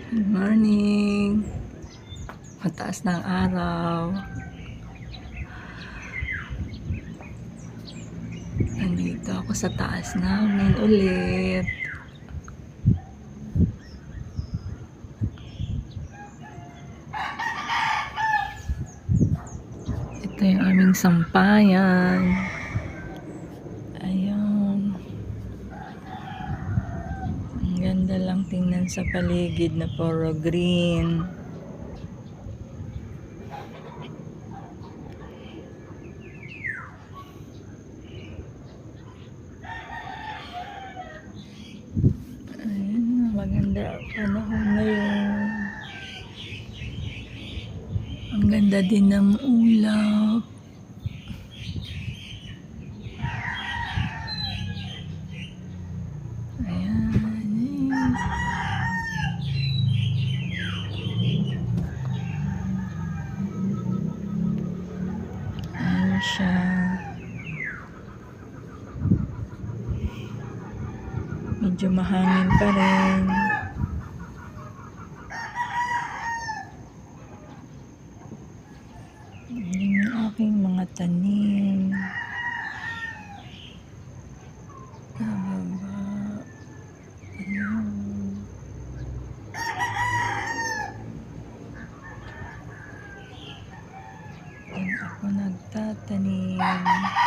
Good morning. Mataas ng araw. Nandito ako sa taas namin ulit. Ito yung aming sampayan. Ayun. Ang ganda lang tingnan sa paligid na puro green. Ayun, maganda panahon ngayon. Ang ganda din ng ulap. Ayan. Ayan siya. Medyo mahangin pa rin. Yan yung aking mga tanim. Kababa. Ayan. Yan ako nagtatanim.